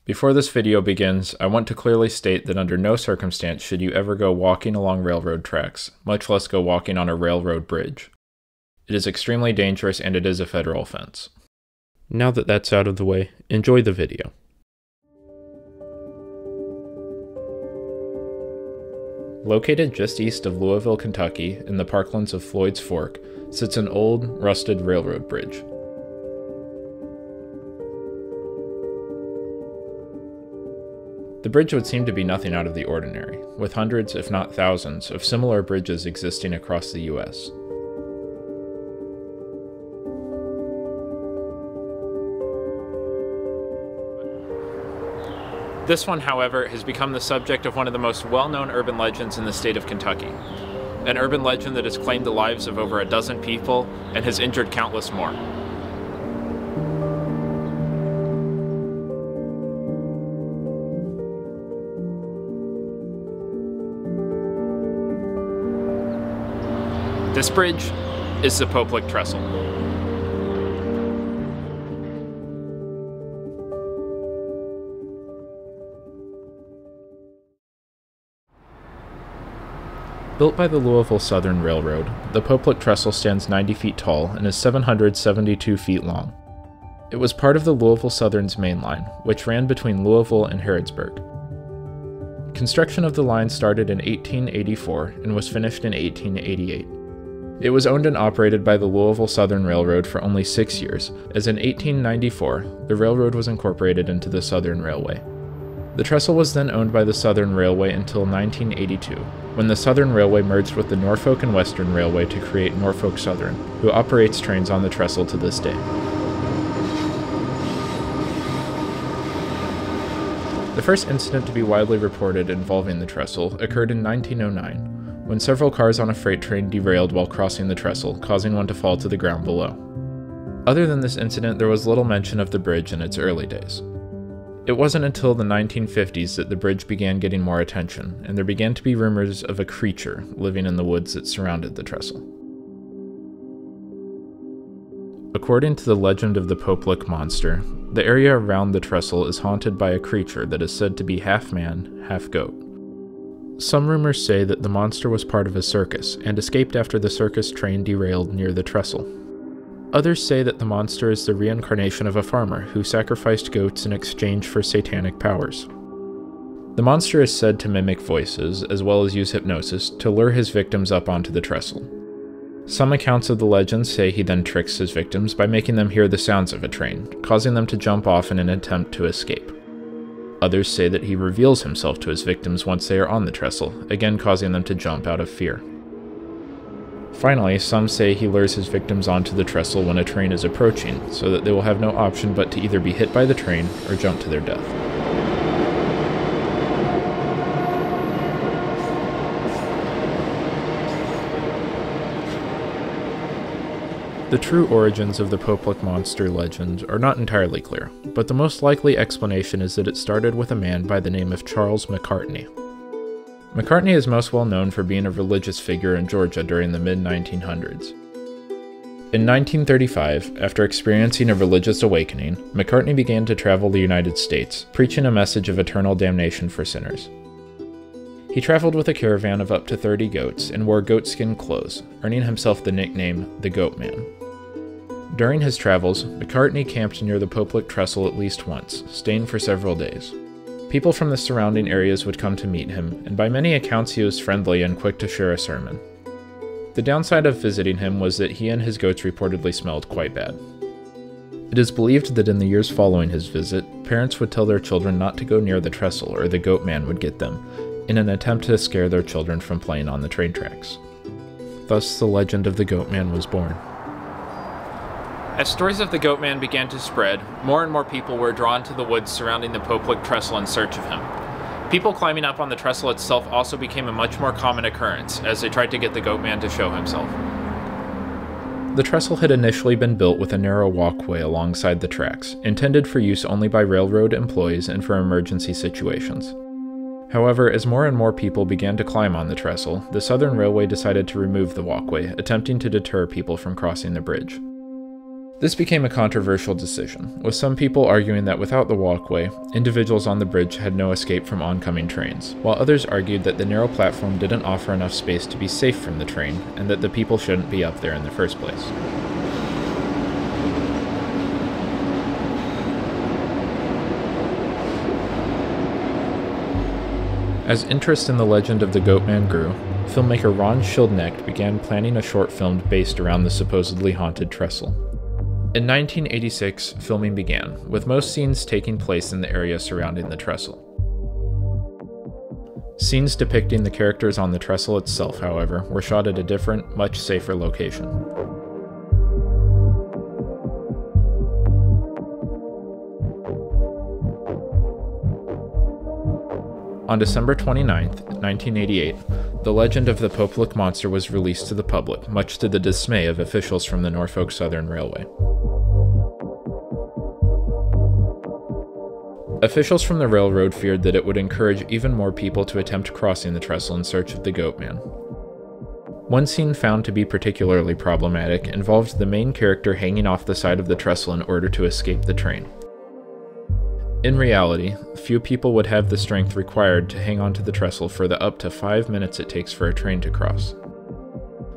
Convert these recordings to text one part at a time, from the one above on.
Before this video begins, I want to clearly state that under no circumstance should you ever go walking along railroad tracks, much less go walking on a railroad bridge. It is extremely dangerous and it is a federal offense. Now that that's out of the way, enjoy the video. Located just east of Louisville, Kentucky, in the parklands of Floyd's Fork, sits an old, rusted railroad bridge. The bridge would seem to be nothing out of the ordinary, with hundreds, if not thousands, of similar bridges existing across the U.S. This one, however, has become the subject of one of the most well-known urban legends in the state of Kentucky. An urban legend that has claimed the lives of over a dozen people and has injured countless more. This bridge is the Poplick Trestle. Built by the Louisville Southern Railroad, the Poplick Trestle stands 90 feet tall and is 772 feet long. It was part of the Louisville Southern's main line, which ran between Louisville and Harrodsburg. Construction of the line started in 1884 and was finished in 1888. It was owned and operated by the Louisville Southern Railroad for only 6 years, as in 1894, the railroad was incorporated into the Southern Railway. The trestle was then owned by the Southern Railway until 1982, when the Southern Railway merged with the Norfolk and Western Railway to create Norfolk Southern, who operates trains on the trestle to this day. The first incident to be widely reported involving the trestle occurred in 1909, when several cars on a freight train derailed while crossing the trestle, causing one to fall to the ground below. Other than this incident, there was little mention of the bridge in its early days. It wasn't until the 1950s that the bridge began getting more attention, and there began to be rumors of a creature living in the woods that surrounded the trestle. According to the legend of the Poplick Monster, the area around the trestle is haunted by a creature that is said to be half man, half goat. Some rumors say that the monster was part of a circus and escaped after the circus train derailed near the trestle. Others say that the monster is the reincarnation of a farmer who sacrificed goats in exchange for satanic powers. The monster is said to mimic voices, as well as use hypnosis, to lure his victims up onto the trestle. Some accounts of the legend say he then tricks his victims by making them hear the sounds of a train, causing them to jump off in an attempt to escape. Others say that he reveals himself to his victims once they are on the trestle, again causing them to jump out of fear. Finally, some say he lures his victims onto the trestle when a train is approaching, so that they will have no option but to either be hit by the train or jump to their death. The true origins of the Poplick Monster legend are not entirely clear, but the most likely explanation is that it started with a man by the name of Charles McCartney. McCartney is most well known for being a religious figure in Georgia during the mid-1900s. In 1935, after experiencing a religious awakening, McCartney began to travel the United States, preaching a message of eternal damnation for sinners. He traveled with a caravan of up to 30 goats and wore goatskin clothes, earning himself the nickname the Goat Man. During his travels, McCartney camped near the Poplick Trestle at least once, staying for several days. People from the surrounding areas would come to meet him, and by many accounts he was friendly and quick to share a sermon. The downside of visiting him was that he and his goats reportedly smelled quite bad. It is believed that in the years following his visit, parents would tell their children not to go near the trestle or the Goat Man would get them, in an attempt to scare their children from playing on the train tracks. Thus, the legend of the Goat Man was born. As stories of the Goat Man began to spread, more and more people were drawn to the woods surrounding the Poplick Trestle in search of him. People climbing up on the trestle itself also became a much more common occurrence as they tried to get the Goat Man to show himself. The trestle had initially been built with a narrow walkway alongside the tracks, intended for use only by railroad employees and for emergency situations. However, as more and more people began to climb on the trestle, the Southern Railway decided to remove the walkway, attempting to deter people from crossing the bridge. This became a controversial decision, with some people arguing that without the walkway, individuals on the bridge had no escape from oncoming trains, while others argued that the narrow platform didn't offer enough space to be safe from the train, and that the people shouldn't be up there in the first place. As interest in the legend of the Goatman grew, filmmaker Ron Schildknecht began planning a short film based around the supposedly haunted trestle. In 1986, filming began, with most scenes taking place in the area surrounding the trestle. Scenes depicting the characters on the trestle itself, however, were shot at a different, much safer location. On December 29, 1988, the legend of the Popeluk monster was released to the public, much to the dismay of officials from the Norfolk Southern Railway. Officials from the railroad feared that it would encourage even more people to attempt crossing the trestle in search of the Goatman. One scene found to be particularly problematic involved the main character hanging off the side of the trestle in order to escape the train. In reality, few people would have the strength required to hang onto the trestle for the up to 5 minutes it takes for a train to cross.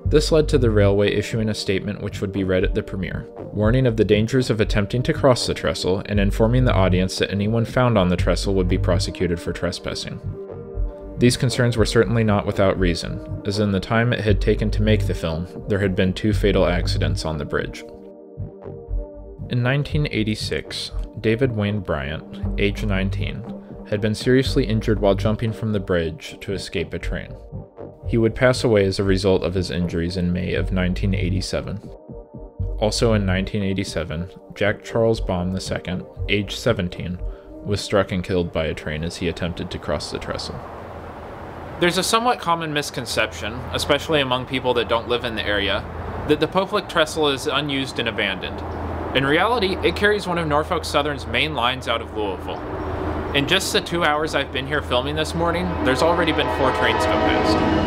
This led to the railway issuing a statement which would be read at the premiere, warning of the dangers of attempting to cross the trestle and informing the audience that anyone found on the trestle would be prosecuted for trespassing. These concerns were certainly not without reason, as in the time it had taken to make the film, there had been 2 fatal accidents on the bridge. In 1986, David Wayne Bryant, age 19, had been seriously injured while jumping from the bridge to escape a train. He would pass away as a result of his injuries in May of 1987. Also in 1987, Jack Charles Baum II, age 17, was struck and killed by a train as he attempted to cross the trestle. There's a somewhat common misconception, especially among people that don't live in the area, that the Popeluk trestle is unused and abandoned. In reality, it carries one of Norfolk Southern's main lines out of Louisville. In just the 2 hours I've been here filming this morning, there's already been 4 trains go past.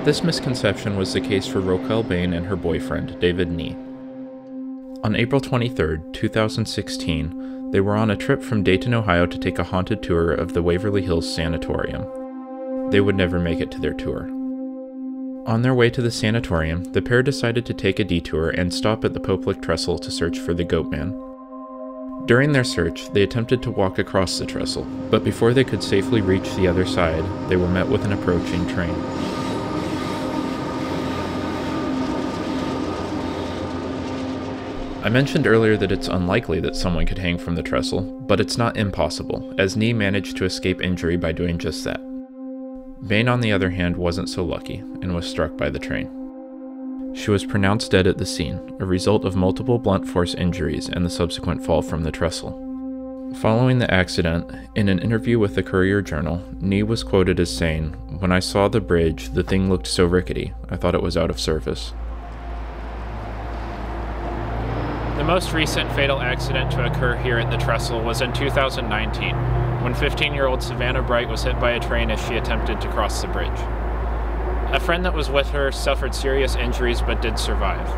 This misconception was the case for Roquel Bain and her boyfriend, David Nee. On April 23, 2016, they were on a trip from Dayton, Ohio to take a haunted tour of the Waverly Hills Sanatorium. They would never make it to their tour. On their way to the sanatorium, the pair decided to take a detour and stop at the Popeluk trestle to search for the Goatman. During their search, they attempted to walk across the trestle, but before they could safely reach the other side, they were met with an approaching train. I mentioned earlier that it's unlikely that someone could hang from the trestle, but it's not impossible, as Nee managed to escape injury by doing just that. Bain, on the other hand, wasn't so lucky, and was struck by the train. She was pronounced dead at the scene, a result of multiple blunt force injuries and the subsequent fall from the trestle. Following the accident, in an interview with the Courier-Journal, Nee was quoted as saying, "When I saw the bridge, the thing looked so rickety, I thought it was out of service." The most recent fatal accident to occur here at the trestle was in 2019, when 15-year-old Savanna Bright was hit by a train as she attempted to cross the bridge. A friend that was with her suffered serious injuries but did survive.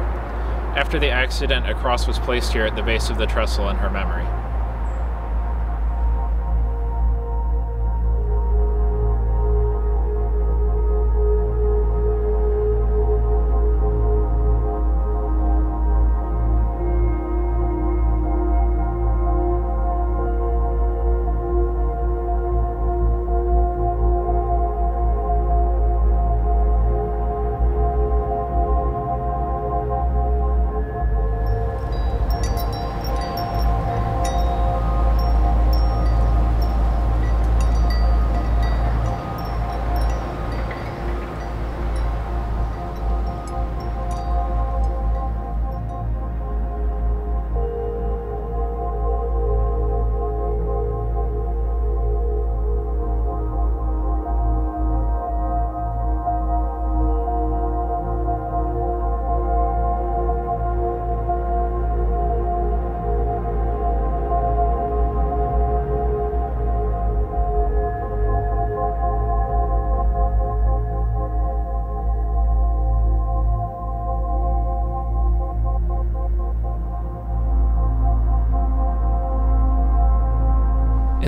After the accident, a cross was placed here at the base of the trestle in her memory.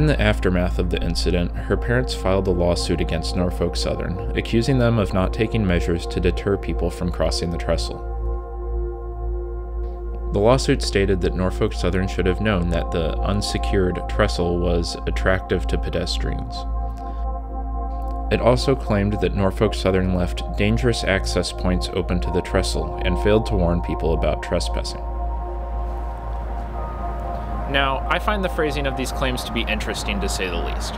In the aftermath of the incident, her parents filed a lawsuit against Norfolk Southern, accusing them of not taking measures to deter people from crossing the trestle. The lawsuit stated that Norfolk Southern should have known that the unsecured trestle was attractive to pedestrians. It also claimed that Norfolk Southern left dangerous access points open to the trestle and failed to warn people about trespassing. Now, I find the phrasing of these claims to be interesting to say the least.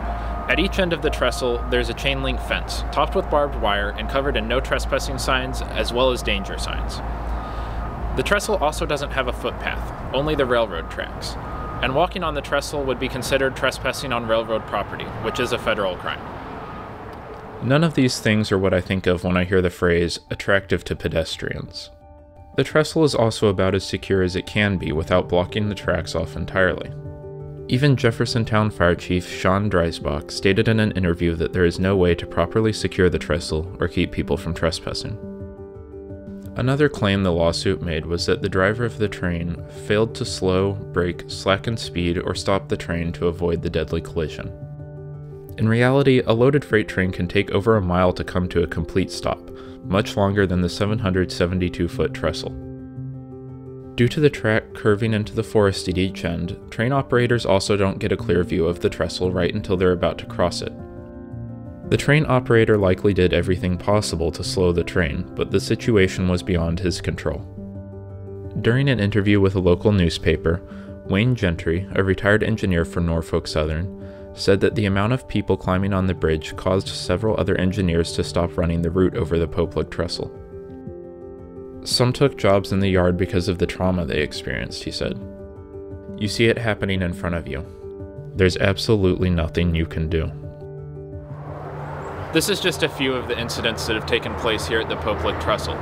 At each end of the trestle, there's a chain link fence, topped with barbed wire and covered in no trespassing signs as well as danger signs. The trestle also doesn't have a footpath, only the railroad tracks, and walking on the trestle would be considered trespassing on railroad property, which is a federal crime. None of these things are what I think of when I hear the phrase, attractive to pedestrians. The trestle is also about as secure as it can be without blocking the tracks off entirely. Even Jeffersontown Fire Chief Sean Dreisbach stated in an interview that there is no way to properly secure the trestle or keep people from trespassing. Another claim the lawsuit made was that the driver of the train failed to slow, brake, slacken speed, or stop the train to avoid the deadly collision. In reality, a loaded freight train can take over a mile to come to a complete stop, much longer than the 772-foot trestle. Due to the track curving into the forest at each end, train operators also don't get a clear view of the trestle right until they're about to cross it. The train operator likely did everything possible to slow the train, but the situation was beyond his control. During an interview with a local newspaper, Wayne Gentry, a retired engineer for Norfolk Southern, said that the amount of people climbing on the bridge caused several other engineers to stop running the route over the Poplick Trestle. Some took jobs in the yard because of the trauma they experienced, he said. You see it happening in front of you. There's absolutely nothing you can do. This is just a few of the incidents that have taken place here at the Poplick Trestle.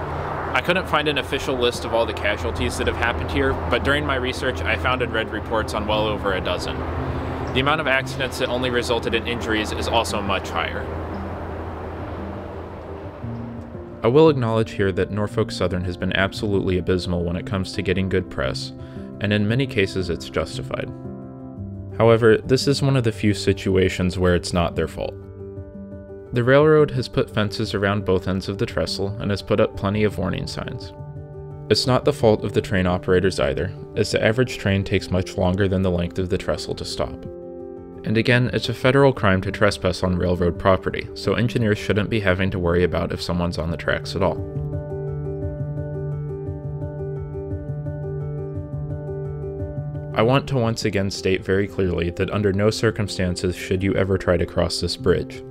I couldn't find an official list of all the casualties that have happened here, but during my research I found and read reports on well over a dozen. The amount of accidents that only resulted in injuries is also much higher. I will acknowledge here that Norfolk Southern has been absolutely abysmal when it comes to getting good press, and in many cases it's justified. However, this is one of the few situations where it's not their fault. The railroad has put fences around both ends of the trestle and has put up plenty of warning signs. It's not the fault of the train operators either, as the average train takes much longer than the length of the trestle to stop. And again, it's a federal crime to trespass on railroad property, so engineers shouldn't be having to worry about if someone's on the tracks at all. I want to once again state very clearly that under no circumstances should you ever try to cross this bridge.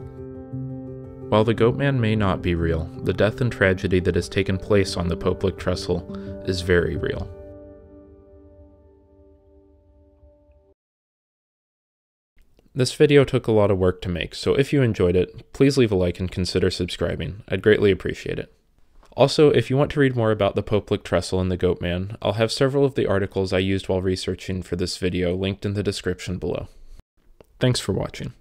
While the Goatman may not be real, the death and tragedy that has taken place on the Poplick Trestle is very real. This video took a lot of work to make, so if you enjoyed it, please leave a like and consider subscribing. I'd greatly appreciate it. Also, if you want to read more about the Poplick Trestle and the Goatman, I'll have several of the articles I used while researching for this video linked in the description below. Thanks for watching.